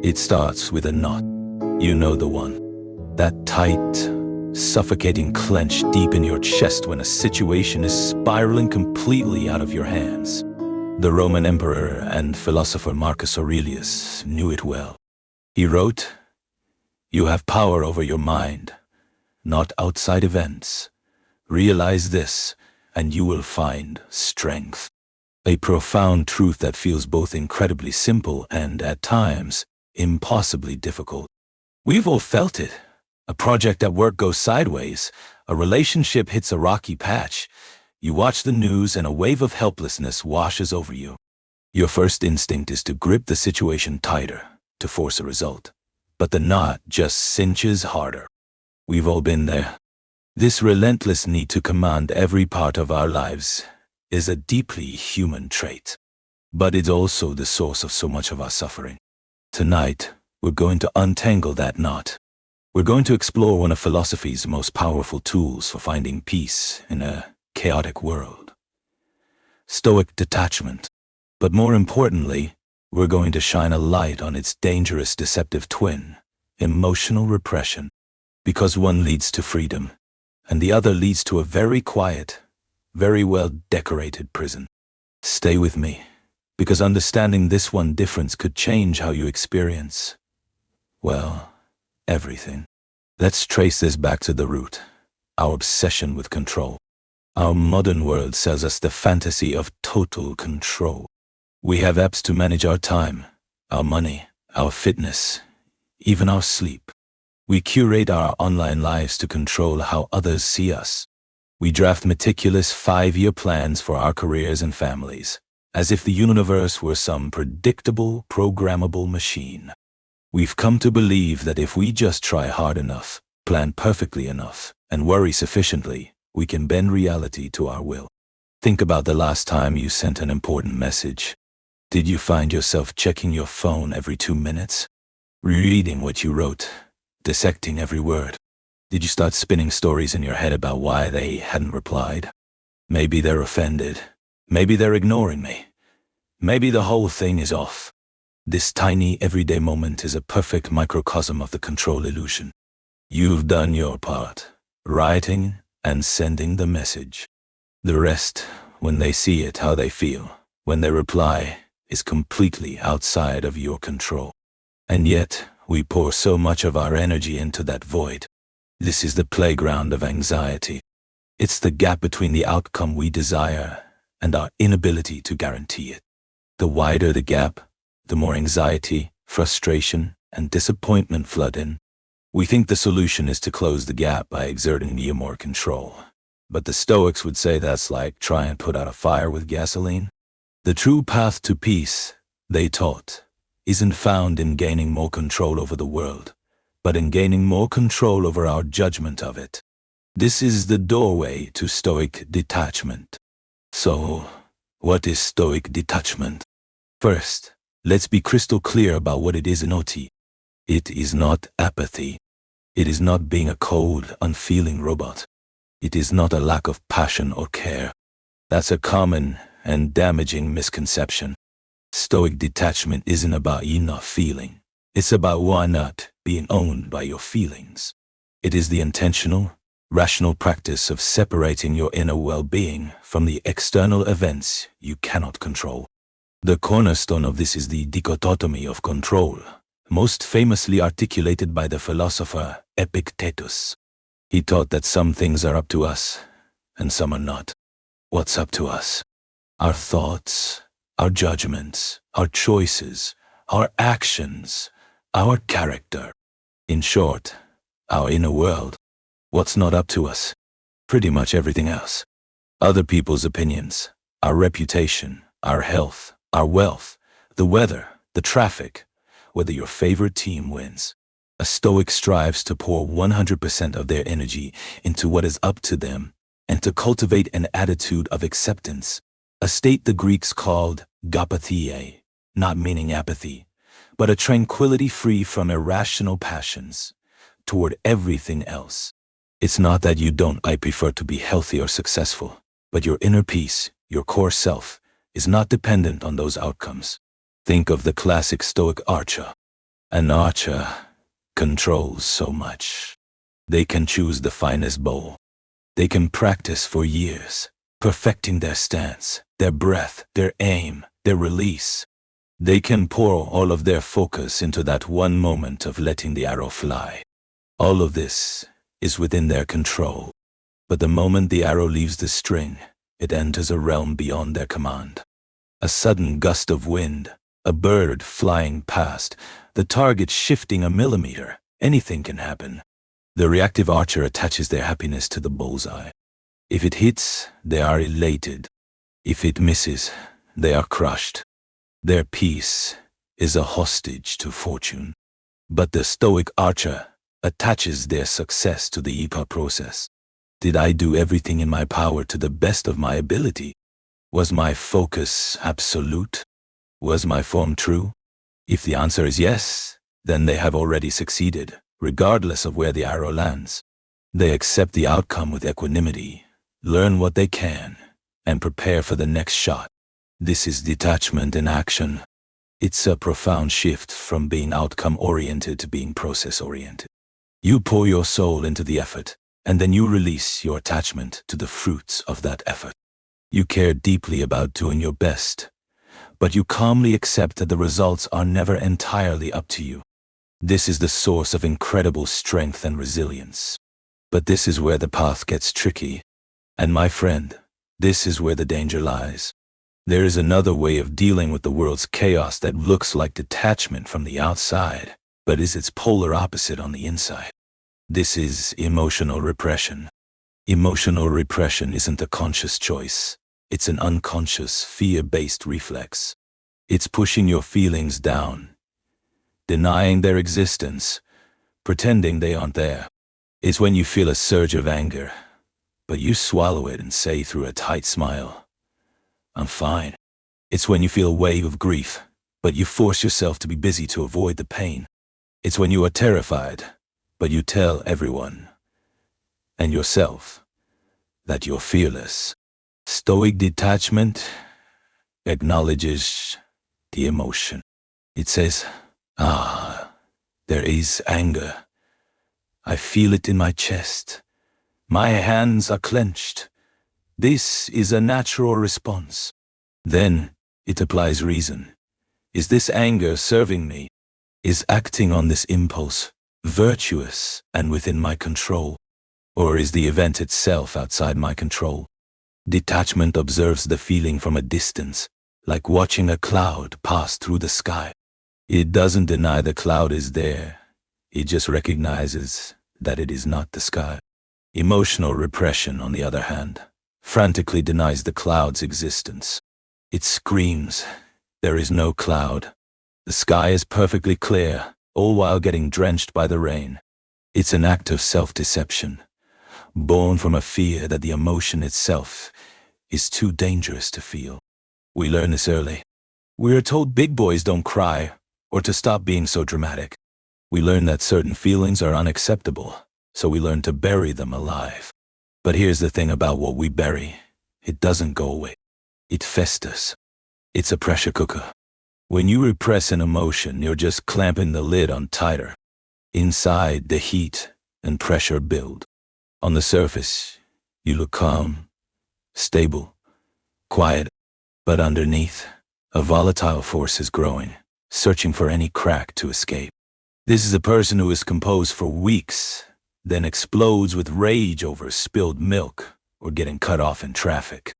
It starts with a knot. You know the one. That tight, suffocating clench deep in your chest when a situation is spiraling completely out of your hands. The Roman Emperor and philosopher Marcus Aurelius knew it well. He wrote, "You have power over your mind, not outside events. Realize this, and you will find strength." A profound truth that feels both incredibly simple and, at times, impossibly difficult. We've all felt it. A project at work goes sideways, a relationship hits a rocky patch, you watch the news and a wave of helplessness washes over you. Your first instinct is to grip the situation tighter, to force a result. But the knot just cinches harder. We've all been there. This relentless need to command every part of our lives is a deeply human trait. But it's also the source of so much of our suffering. Tonight, we're going to untangle that knot. We're going to explore one of philosophy's most powerful tools for finding peace in a chaotic world. Stoic detachment. But more importantly, we're going to shine a light on its dangerous deceptive twin, emotional repression. Because one leads to freedom, and the other leads to a very quiet, very well-decorated prison. Stay with me, because understanding this one difference could change how you experience, well, everything. Let's trace this back to the root, our obsession with control. Our modern world sells us the fantasy of total control. We have apps to manage our time, our money, our fitness, even our sleep. We curate our online lives to control how others see us. We draft meticulous 5-year plans for our careers and families, as if the universe were some predictable, programmable machine. We've come to believe that if we just try hard enough, plan perfectly enough, and worry sufficiently, we can bend reality to our will. Think about the last time you sent an important message. Did you find yourself checking your phone every 2 minutes? Rereading what you wrote? Dissecting every word? Did you start spinning stories in your head about why they hadn't replied? Maybe they're offended. Maybe they're ignoring me. Maybe the whole thing is off. This tiny everyday moment is a perfect microcosm of the control illusion. You've done your part, writing and sending the message. The rest, when they see it, how they feel, when they reply, is completely outside of your control. And yet, we pour so much of our energy into that void. This is the playground of anxiety. It's the gap between the outcome we desire and our inability to guarantee it. The wider the gap, the more anxiety, frustration, and disappointment flood in. We think the solution is to close the gap by exerting more control. But the Stoics would say that's like trying to put out a fire with gasoline. The true path to peace, they taught, isn't found in gaining more control over the world, but in gaining more control over our judgment of it. This is the doorway to Stoic detachment. So, what is Stoic detachment? First, let's be crystal clear about what it is in OT. It is not apathy. It is not being a cold, unfeeling robot. It is not a lack of passion or care. That's a common and damaging misconception. Stoic detachment isn't about you not feeling. It's about one not being owned by your feelings. It is the intentional, rational practice of separating your inner well-being from the external events you cannot control. The cornerstone of this is the dichotomy of control, most famously articulated by the philosopher Epictetus. He taught that some things are up to us, and some are not. What's up to us? Our thoughts, our judgments, our choices, our actions, our character. In short, our inner world. What's not up to us? Pretty much everything else. Other people's opinions, our reputation, our health, our wealth, the weather, the traffic, whether your favorite team wins. A Stoic strives to pour 100% of their energy into what is up to them and to cultivate an attitude of acceptance, a state the Greeks called gapatheia, not meaning apathy, but a tranquility free from irrational passions toward everything else. It's not that you don't prefer to be healthy or successful, but your inner peace, your core self, is not dependent on those outcomes. Think of the classic Stoic archer. An archer controls so much. They can choose the finest bow. They can practice for years, perfecting their stance, their breath, their aim, their release. They can pour all of their focus into that one moment of letting the arrow fly. All of this is within their control. But the moment the arrow leaves the string, it enters a realm beyond their command. A sudden gust of wind, a bird flying past, the target shifting a millimeter, anything can happen. The reactive archer attaches their happiness to the bullseye. If it hits, they are elated. If it misses, they are crushed. Their peace is a hostage to fortune. But the Stoic archer attaches their success to the IPA process. Did I do everything in my power to the best of my ability? Was my focus absolute? Was my form true? If the answer is yes, then they have already succeeded, regardless of where the arrow lands. They accept the outcome with equanimity, learn what they can, and prepare for the next shot. This is detachment in action. It's a profound shift from being outcome-oriented to being process-oriented. You pour your soul into the effort, and then you release your attachment to the fruits of that effort. You care deeply about doing your best, but you calmly accept that the results are never entirely up to you. This is the source of incredible strength and resilience. But this is where the path gets tricky. And my friend, this is where the danger lies. There is another way of dealing with the world's chaos that looks like detachment from the outside, but is its polar opposite on the inside. This is emotional repression. Emotional repression isn't a conscious choice. It's an unconscious, fear-based reflex. It's pushing your feelings down, denying their existence, pretending they aren't there. It's when you feel a surge of anger, but you swallow it and say through a tight smile, "I'm fine." It's when you feel a wave of grief, but you force yourself to be busy to avoid the pain. It's when you are terrified, but you tell everyone and yourself that you're fearless. Stoic detachment acknowledges the emotion. It says, there is anger. I feel it in my chest. My hands are clenched. This is a natural response. Then it applies reason. Is this anger serving me? Is acting on this impulse virtuous and within my control? Or is the event itself outside my control? Detachment observes the feeling from a distance, like watching a cloud pass through the sky. It doesn't deny the cloud is there. It just recognizes that it is not the sky. Emotional repression, on the other hand, frantically denies the cloud's existence. It screams, "There is no cloud. The sky is perfectly clear, all while getting drenched by the rain." It's an act of self-deception, born from a fear that the emotion itself is too dangerous to feel. We learn this early. We are told big boys don't cry, or to stop being so dramatic. We learn that certain feelings are unacceptable, so we learn to bury them alive. But here's the thing about what we bury. It doesn't go away. It festers. It's a pressure cooker. When you repress an emotion, you're just clamping the lid on tighter. Inside, the heat and pressure build. On the surface, you look calm, stable, quiet, but underneath, a volatile force is growing, searching for any crack to escape. This is a person who is composed for weeks, then explodes with rage over spilled milk or getting cut off in traffic.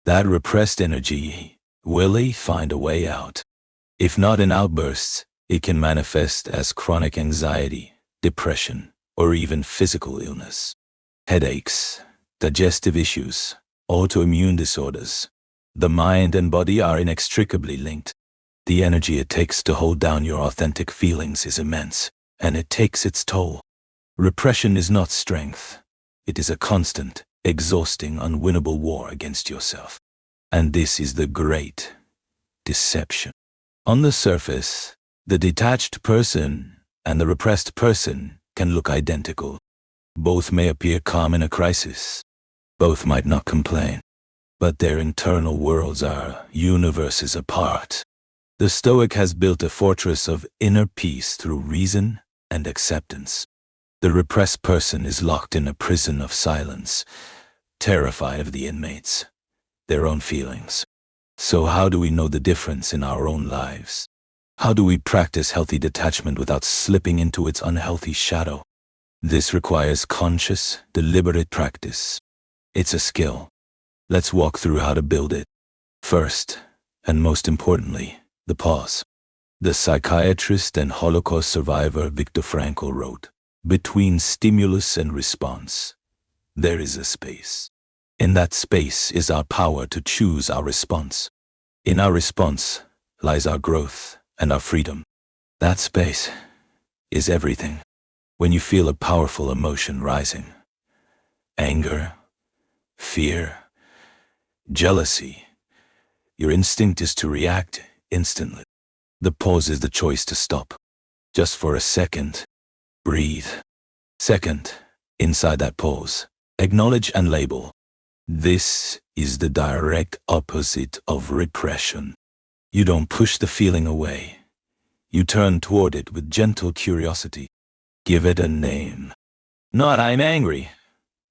That repressed energy will find a way out. If not in outbursts, it can manifest as chronic anxiety, depression, or even physical illness. Headaches, digestive issues, autoimmune disorders. The mind and body are inextricably linked. The energy it takes to hold down your authentic feelings is immense, and it takes its toll. Repression is not strength. It is a constant, exhausting, unwinnable war against yourself. And this is the great deception. On the surface, the detached person and the repressed person can look identical. Both may appear calm in a crisis. Both might not complain. But their internal worlds are universes apart. The Stoic has built a fortress of inner peace through reason and acceptance. The repressed person is locked in a prison of silence, terrified of the inmates, their own feelings. So how do we know the difference in our own lives? How do we practice healthy detachment without slipping into its unhealthy shadow? This requires conscious, deliberate practice. It's a skill. Let's walk through how to build it. First, and most importantly, the pause. The psychiatrist and Holocaust survivor Viktor Frankl wrote, "Between stimulus and response, there is a space. In that space is our power to choose our response. In our response lies our growth and our freedom. That space is everything." When you feel a powerful emotion rising, anger, fear, jealousy, your instinct is to react instantly. The pause is the choice to stop. Just for a second, breathe. Second, inside that pause, acknowledge and label. This is the direct opposite of repression. You don't push the feeling away. You turn toward it with gentle curiosity. Give it a name. Not "I'm angry,"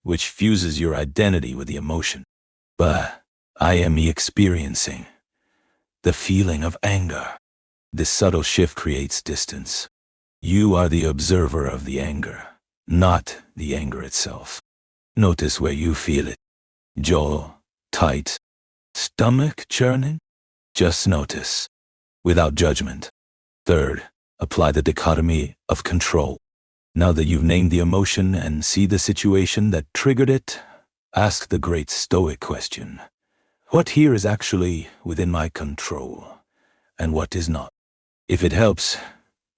which fuses your identity with the emotion, but "I am experiencing the feeling of anger." This subtle shift creates distance. You are the observer of the anger, not the anger itself. Notice where you feel it. Jaw tight, stomach churning? Just notice, without judgment. Third, apply the dichotomy of control. Now that you've named the emotion and see the situation that triggered it, ask the great Stoic question. What here is actually within my control, and what is not? If it helps,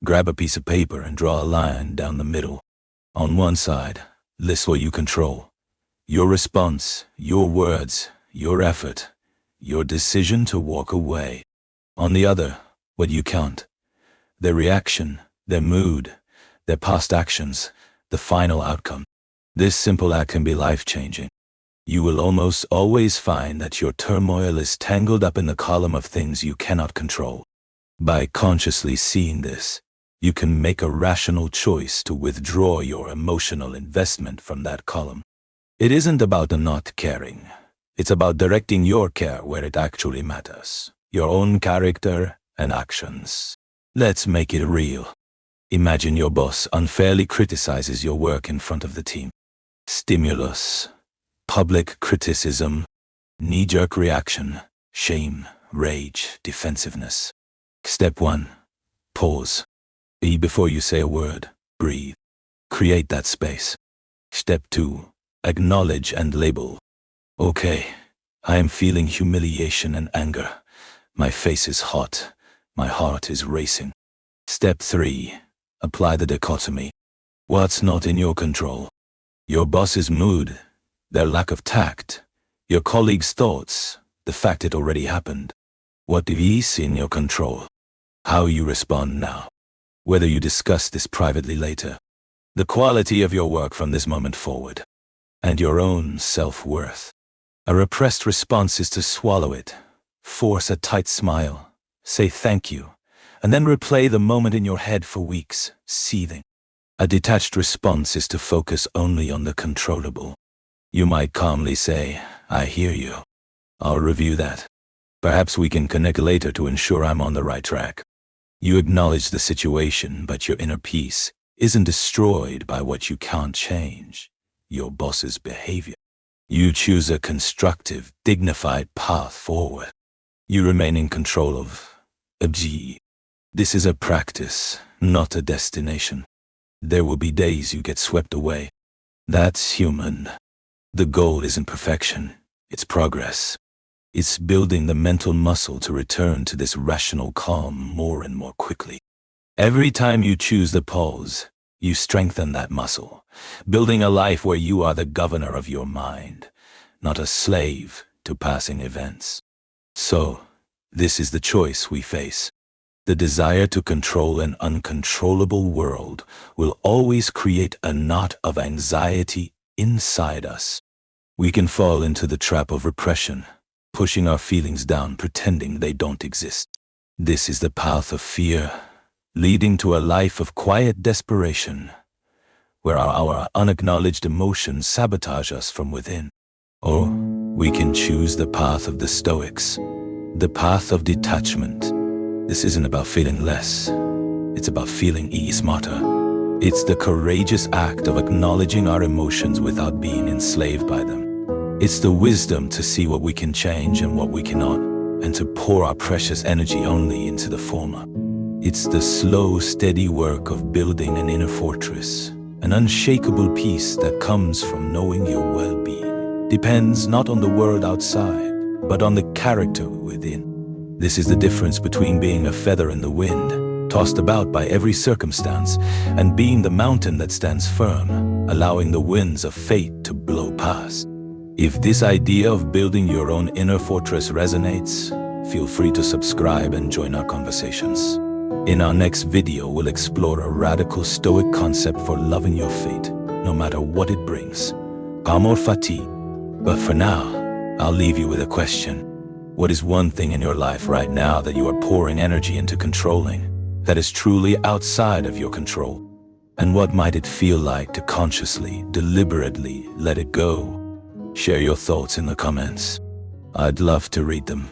grab a piece of paper and draw a line down the middle. On one side, list what you control. Your response, your words, your effort, your decision to walk away. On the other, what you can't. Their reaction, their mood, their past actions, the final outcome. This simple act can be life-changing. You will almost always find that your turmoil is tangled up in the column of things you cannot control. By consciously seeing this, you can make a rational choice to withdraw your emotional investment from that column. It isn't about not caring. It's about directing your care where it actually matters. Your own character and actions. Let's make it real. Imagine your boss unfairly criticizes your work in front of the team. Stimulus, public criticism, knee-jerk reaction, shame, rage, defensiveness. Step 1. Pause. Before you say a word, breathe. Create that space. Step 2. Acknowledge and label. Okay, I am feeling humiliation and anger. My face is hot. My heart is racing. Step 3. Apply the dichotomy. What's not in your control? Your boss's mood, their lack of tact, your colleagues' thoughts, the fact it already happened. What is in your control? How you respond now. Whether you discuss this privately later. The quality of your work from this moment forward. And your own self-worth. A repressed response is to swallow it, force a tight smile, say thank you, and then replay the moment in your head for weeks, seething. A detached response is to focus only on the controllable. You might calmly say, "I hear you. I'll review that. Perhaps we can connect later to ensure I'm on the right track." You acknowledge the situation, but your inner peace isn't destroyed by what you can't change. Your boss's behavior. You choose a constructive, dignified path forward. You remain in control of G. This is a practice, not a destination. There will be days you get swept away. That's human. The goal isn't perfection, it's progress. It's building the mental muscle to return to this rational calm more and more quickly. Every time you choose the pause, you strengthen that muscle, building a life where you are the governor of your mind, not a slave to passing events. So, this is the choice we face. The desire to control an uncontrollable world will always create a knot of anxiety inside us. We can fall into the trap of repression, pushing our feelings down, pretending they don't exist. This is the path of fear, leading to a life of quiet desperation, where our unacknowledged emotions sabotage us from within. Or we can choose the path of the Stoics, the path of detachment. This isn't about feeling less, it's about feeling smarter. It's the courageous act of acknowledging our emotions without being enslaved by them. It's the wisdom to see what we can change and what we cannot, and to pour our precious energy only into the former. It's the slow, steady work of building an inner fortress, an unshakable peace that comes from knowing your well-being depends not on the world outside, but on the character within. This is the difference between being a feather in the wind, tossed about by every circumstance, and being the mountain that stands firm, allowing the winds of fate to blow past. If this idea of building your own inner fortress resonates, feel free to subscribe and join our conversations. In our next video, we'll explore a radical Stoic concept for loving your fate, no matter what it brings, calm or fatigue. But for now, I'll leave you with a question. What is one thing in your life right now that you are pouring energy into controlling, that is truly outside of your control? And what might it feel like to consciously, deliberately let it go? Share your thoughts in the comments. I'd love to read them.